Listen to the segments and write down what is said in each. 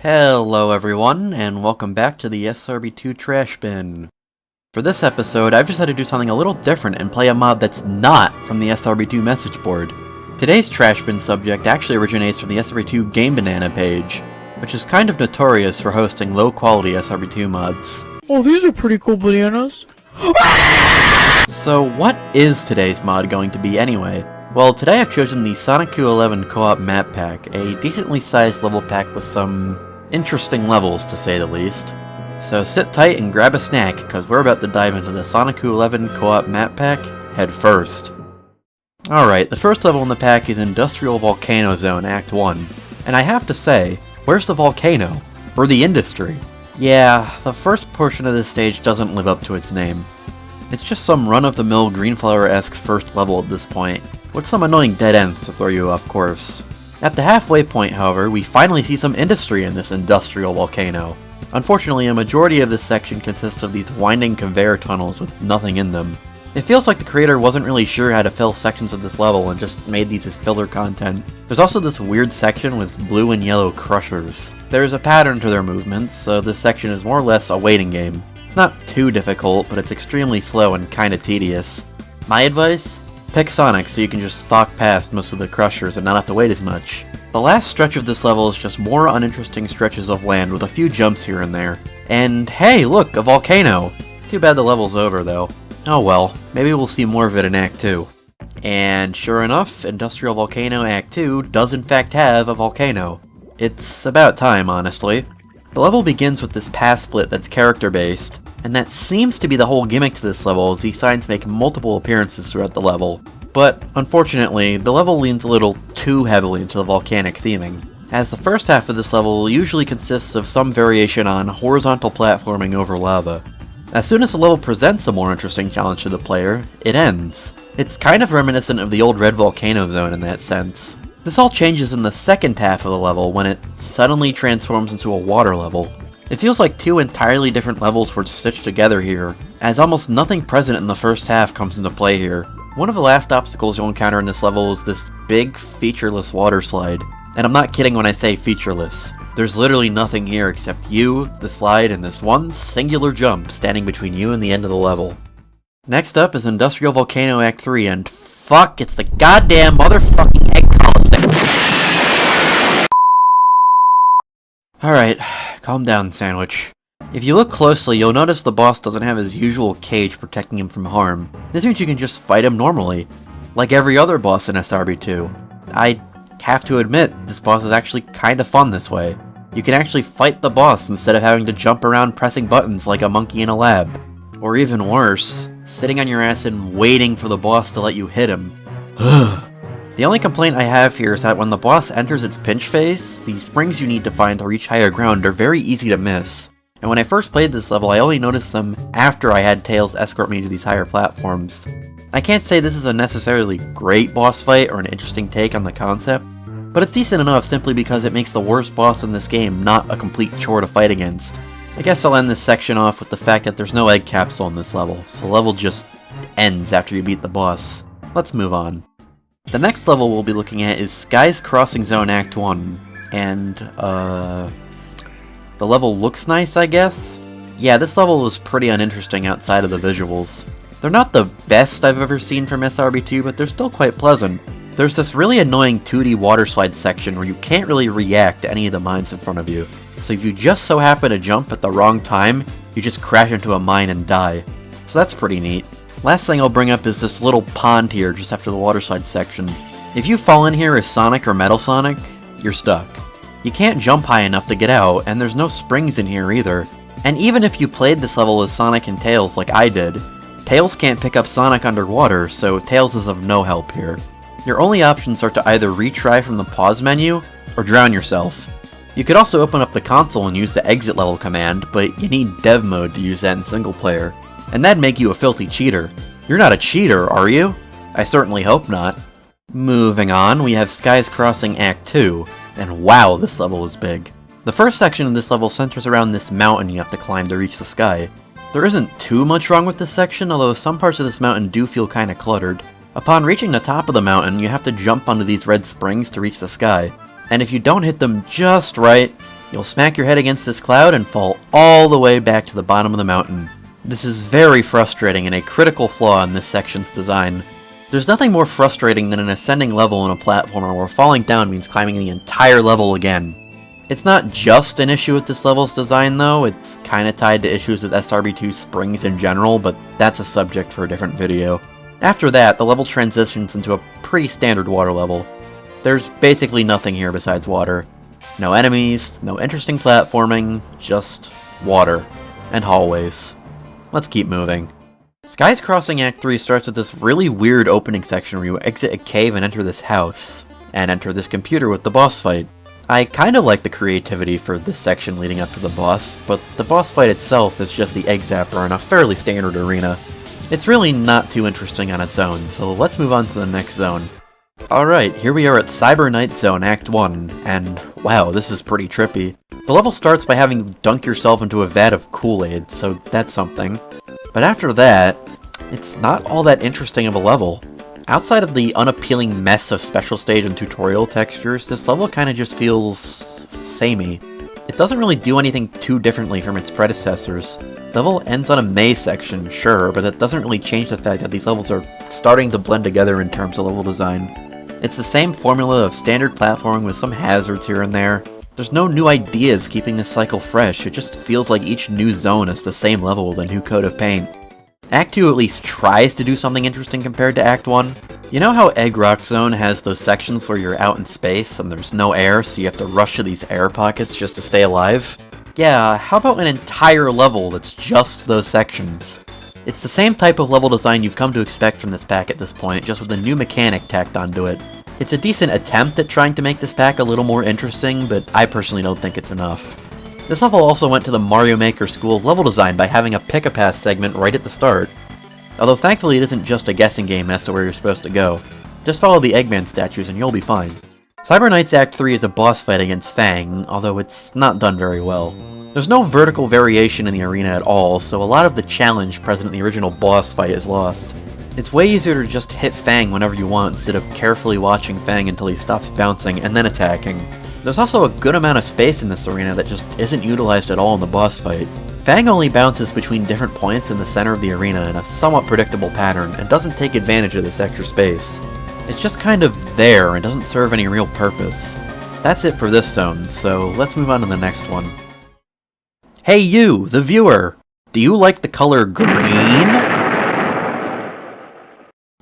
Hello everyone, and welcome back to the SRB2 Trash Bin. For this episode, I've decided to do something a little different and play a mod that's not from the SRB2 message board. Today's Trash Bin subject actually originates from the SRB2 Game Banana page, which is kind of notorious for hosting low-quality SRB2 mods. Oh, these are pretty cool bananas. So what is today's mod going to be anyway? Well, today I've chosen the Soniku11 co-op map pack, a decently sized level pack with some interesting levels, to say the least. So sit tight and grab a snack, because we're about to dive into the Soniku11 co-op map pack head first. Alright, the first level in the pack is Industrial Volcano Zone Act 1. And I have to say, where's the volcano? Or the industry? Yeah, the first portion of this stage doesn't live up to its name. It's just some run-of-the-mill Greenflower-esque first level at this point, with some annoying dead ends to throw you off course. At the halfway point, however, we finally see some industry in this industrial volcano. Unfortunately, a majority of this section consists of these winding conveyor tunnels with nothing in them. It feels like the creator wasn't really sure how to fill sections of this level and just made these as filler content. There's also this weird section with blue and yellow crushers. There's a pattern to their movements, so this section is more or less a waiting game. It's not too difficult, but it's extremely slow and kinda tedious. My advice? Pick Sonic so you can just stalk past most of the crushers and not have to wait as much. The last stretch of this level is just more uninteresting stretches of land with a few jumps here and there. And hey, look, a volcano! Too bad the level's over though. Oh well, maybe we'll see more of it in Act 2. And sure enough, Industrial Volcano Act 2 does in fact have a volcano. It's about time, honestly. The level begins with this path split that's character-based, and that seems to be the whole gimmick to this level, as these signs make multiple appearances throughout the level. But, unfortunately, the level leans a little too heavily into the volcanic theming, as the first half of this level usually consists of some variation on horizontal platforming over lava. As soon as the level presents a more interesting challenge to the player, it ends. It's kind of reminiscent of the old Red Volcano Zone in that sense. This all changes in the second half of the level when it suddenly transforms into a water level. It feels like two entirely different levels were stitched together here, as almost nothing present in the first half comes into play here. One of the last obstacles you'll encounter in this level is this big, featureless water slide. And I'm not kidding when I say featureless. There's literally nothing here except you, the slide, and this one singular jump standing between you and the end of the level. Next up is Industrial Volcano Act 3, and fuck, it's the goddamn motherfucking egg coliseum. Alright, calm down, Sandwich. If you look closely, you'll notice the boss doesn't have his usual cage protecting him from harm. This means you can just fight him normally, like every other boss in SRB2. I have to admit, this boss is actually kinda fun this way. You can actually fight the boss instead of having to jump around pressing buttons like a monkey in a lab. Or even worse, sitting on your ass and waiting for the boss to let you hit him. The only complaint I have here is that when the boss enters its pinch phase, the springs you need to find to reach higher ground are very easy to miss. And when I first played this level, I only noticed them after I had Tails escort me to these higher platforms. I can't say this is a necessarily great boss fight or an interesting take on the concept, but it's decent enough simply because it makes the worst boss in this game not a complete chore to fight against. I guess I'll end this section off with the fact that there's no egg capsule in this level, so the level just ends after you beat the boss. Let's move on. The next level we'll be looking at is Skies Crossing Zone Act 1, and, the level looks nice, I guess? Yeah, this level is pretty uninteresting outside of the visuals. They're not the best I've ever seen from SRB2, but they're still quite pleasant. There's this really annoying 2D water slide section where you can't really react to any of the mines in front of you, so if you just so happen to jump at the wrong time, you just crash into a mine and die. So that's pretty neat. Last thing I'll bring up is this little pond here just after the water slide section. If you fall in here as Sonic or Metal Sonic, you're stuck. You can't jump high enough to get out, and there's no springs in here either. And even if you played this level as Sonic and Tails like I did, Tails can't pick up Sonic underwater, so Tails is of no help here. Your only options are to either retry from the pause menu, or drown yourself. You could also open up the console and use the exit level command, but you need dev mode to use that in single player. And that'd make you a filthy cheater. You're not a cheater, are you? I certainly hope not. Moving on, we have Skies Crossing Act 2, and wow, this level is big. The first section of this level centers around this mountain you have to climb to reach the sky. There isn't too much wrong with this section, although some parts of this mountain do feel kinda cluttered. Upon reaching the top of the mountain, you have to jump onto these red springs to reach the sky, and if you don't hit them just right, You'll smack your head against this cloud and fall all the way back to the bottom of the mountain. This is very frustrating and a critical flaw in this section's design. There's nothing more frustrating than an ascending level in a platformer where falling down means climbing the entire level again. It's not just an issue with this level's design though, it's kinda tied to issues with SRB2 springs in general, but that's a subject for a different video. After that, the level transitions into a pretty standard water level. There's basically nothing here besides water. No enemies, no interesting platforming, just water. And hallways. Let's keep moving. Skies Crossing Act 3 starts with this really weird opening section where you exit a cave and enter this house, and enter this computer with the boss fight. I kinda like the creativity for this section leading up to the boss, but the boss fight itself is just the egg zapper in a fairly standard arena. It's really not too interesting on its own, so let's move on to the next zone. Alright, here we are at Cyber Night Zone Act 1, and wow, this is pretty trippy. The level starts by having you dunk yourself into a vat of Kool-Aid, so that's something. But after that, it's not all that interesting of a level. Outside of the unappealing mess of special stage and tutorial textures, this level kinda just feels samey. It doesn't really do anything too differently from its predecessors. The level ends on a maze section, sure, but that doesn't really change the fact that these levels are starting to blend together in terms of level design. It's the same formula of standard platforming with some hazards here and there. There's no new ideas keeping this cycle fresh, it just feels like each new zone is the same level with a new coat of paint. Act 2 at least tries to do something interesting compared to Act 1. You know how Egg Rock Zone has those sections where you're out in space and there's no air, so you have to rush to these air pockets just to stay alive? Yeah, how about an entire level that's just those sections? It's the same type of level design you've come to expect from this pack at this point, just with a new mechanic tacked onto it. It's a decent attempt at trying to make this pack a little more interesting, but I personally don't think it's enough. This level also went to the Mario Maker School of Level Design by having a pick-a-path segment right at the start. Although thankfully it isn't just a guessing game as to where you're supposed to go. Just follow the Eggman statues and you'll be fine. Cyber Knights Act 3 is a boss fight against Fang, although it's not done very well. There's no vertical variation in the arena at all, so a lot of the challenge present in the original boss fight is lost. It's way easier to just hit Fang whenever you want instead of carefully watching Fang until he stops bouncing and then attacking. There's also a good amount of space in this arena that just isn't utilized at all in the boss fight. Fang only bounces between different points in the center of the arena in a somewhat predictable pattern and doesn't take advantage of this extra space. It's just kind of there and doesn't serve any real purpose. That's it for this zone, so let's move on to the next one. Hey you, the viewer! Do you like the color green?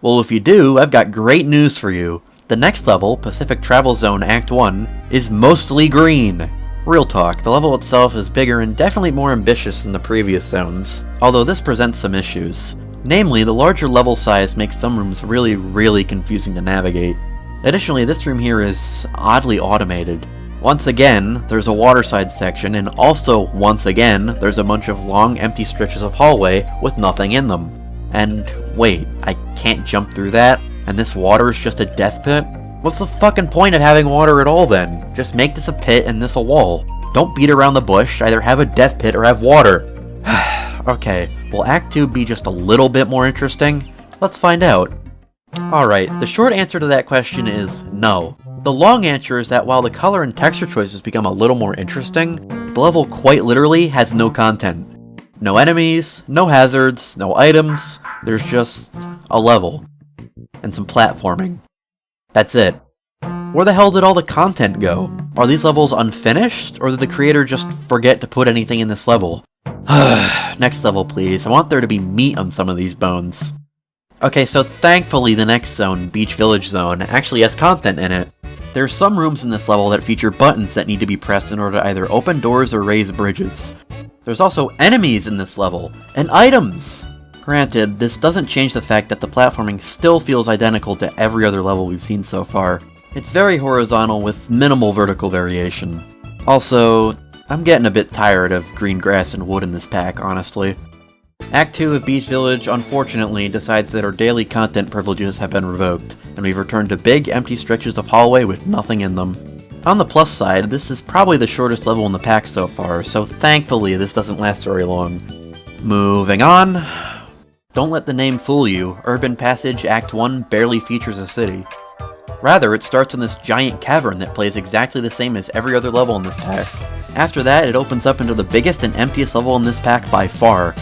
Well, if you do, I've got great news for you. The next level, Pacific Travel Zone Act 1, is mostly green. Real talk, the level itself is bigger and definitely more ambitious than the previous zones, although this presents some issues. Namely, the larger level size makes some rooms really confusing to navigate. Additionally, this room here is oddly automated. Once again, there's a waterside section, and also, once again, there's a bunch of long empty stretches of hallway with nothing in them. And wait, I can't jump through that? And this water is just a death pit? What's the fucking point of having water at all then? Just make this a pit and this a wall. Don't beat around the bush, either have a death pit or have water. Okay, will Act 2 be just a little bit more interesting? Let's find out. Alright, the short answer to that question is no. The long answer is that while the color and texture choices become a little more interesting, the level quite literally has no content. No enemies, no hazards, no items, there's just a level. And some platforming. That's it. Where the hell did all the content go? Are these levels unfinished, or did the creator just forget to put anything in this level? Next level please, I want there to be meat on some of these bones. Okay, so thankfully the next zone, Beach Village Zone, actually has content in it. There are some rooms in this level that feature buttons that need to be pressed in order to either open doors or raise bridges. There's also enemies in this level, and items! Granted, this doesn't change the fact that the platforming still feels identical to every other level we've seen so far. It's very horizontal with minimal vertical variation. Also, I'm getting a bit tired of green grass and wood in this pack, honestly. Act 2 of Beach Village, unfortunately, decides that our daily content privileges have been revoked, and we've returned to big, empty stretches of hallway with nothing in them. On the plus side, this is probably the shortest level in the pack so far, so thankfully this doesn't last very long. Moving on. Don't let the name fool you, Urban Passage Act 1 barely features a city. Rather, it starts in this giant cavern that plays exactly the same as every other level in this pack, After that, it opens up into the biggest and emptiest level in this pack by far.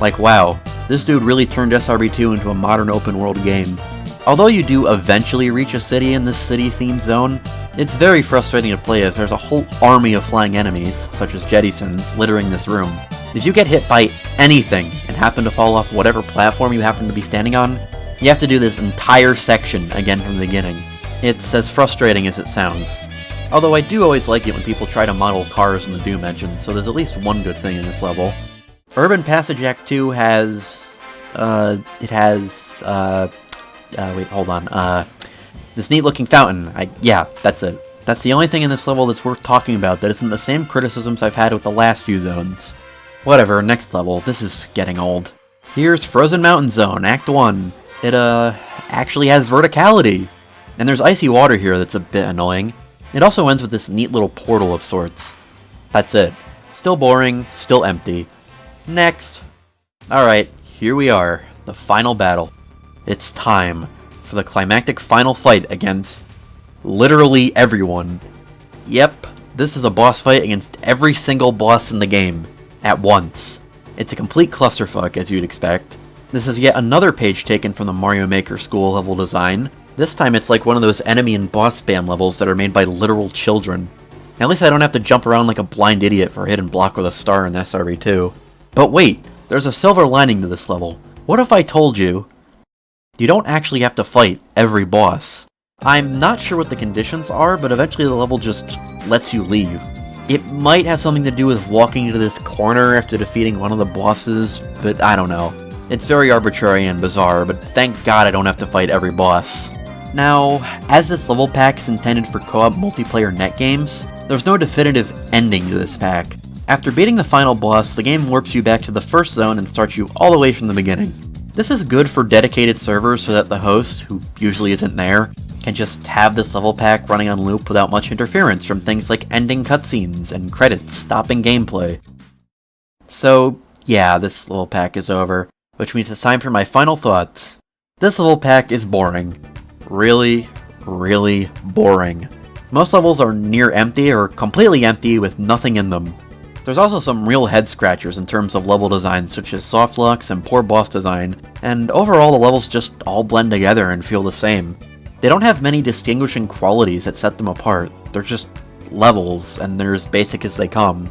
Like, wow, this dude really turned SRB2 into a modern open world game. Although you do eventually reach a city in this city-themed zone, it's very frustrating to play as there's a whole army of flying enemies, such as jettisons, littering this room. If you get hit by anything and happen to fall off whatever platform you happen to be standing on, you have to do this entire section again from the beginning. It's as frustrating as it sounds. Although I do always like it when people try to model cars in the Doom engine, so there's at least one good thing in this level. Urban Passage Act 2 has... wait, hold on. This neat-looking fountain. Yeah, that's it. That's the only thing in this level that's worth talking about that isn't the same criticisms I've had with the last few zones. Whatever, next level. This is getting old. Here's Frozen Mountain Zone, Act 1. It, actually has verticality. And there's icy water here that's a bit annoying. It also ends with this neat little portal of sorts. That's it. Still boring, still empty. Next. Alright, here we are. The final battle. It's time for the climactic final fight against literally everyone. Yep, this is a boss fight against every single boss in the game, at once. It's a complete clusterfuck, as you'd expect. This is yet another page taken from the Mario Maker school level design. This time it's like one of those enemy and boss spam levels that are made by literal children. At least I don't have to jump around like a blind idiot for a hidden block with a star in SRB2. But wait, there's a silver lining to this level. What if I told you you don't actually have to fight every boss? I'm not sure what the conditions are, but eventually the level just lets you leave. It might have something to do with walking into this corner after defeating one of the bosses, but I don't know. It's very arbitrary and bizarre, but thank God I don't have to fight every boss. Now, as this level pack is intended for co-op multiplayer net games, there's no definitive ending to this pack. After beating the final boss, the game warps you back to the first zone and starts you all the way from the beginning. This is good for dedicated servers so that the host, who usually isn't there, can just have this level pack running on loop without much interference from things like ending cutscenes and credits stopping gameplay. So, yeah, this level pack is over, which means it's time for my final thoughts. This level pack is boring. Really, really boring. Most levels are near empty or completely empty with nothing in them. There's also some real head scratchers in terms of level design, such as soft locks and poor boss design, and overall the levels just all blend together and feel the same. They don't have many distinguishing qualities that set them apart. They're just levels, and they're as basic as they come.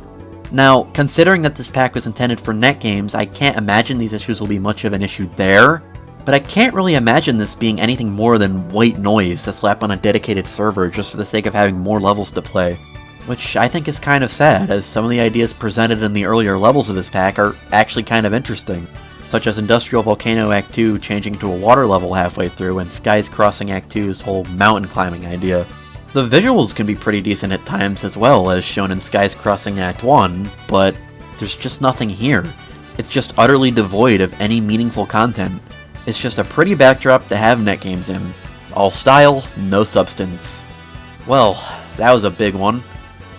Now, considering that this pack was intended for net games, I can't imagine these issues will be much of an issue there, but I can't really imagine this being anything more than white noise to slap on a dedicated server just for the sake of having more levels to play. Which I think is kind of sad, as some of the ideas presented in the earlier levels of this pack are actually kind of interesting, such as Industrial Volcano Act 2 changing to a water level halfway through, and Skies Crossing Act 2's whole mountain climbing idea. The visuals can be pretty decent at times as well, as shown in Skies Crossing Act 1, but there's just nothing here. It's just utterly devoid of any meaningful content. It's just a pretty backdrop to have net games in. All style, no substance. Well, that was a big one.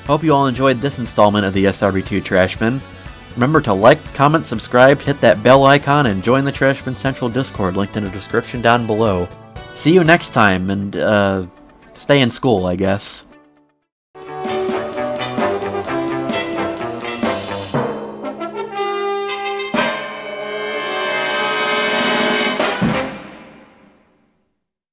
Hope you all enjoyed this installment of the SRB2 Trash Bin. Remember to like, comment, subscribe, hit that bell icon, and join the Trash Bin Central Discord linked in the description down below. See you next time, and, stay in school, I guess.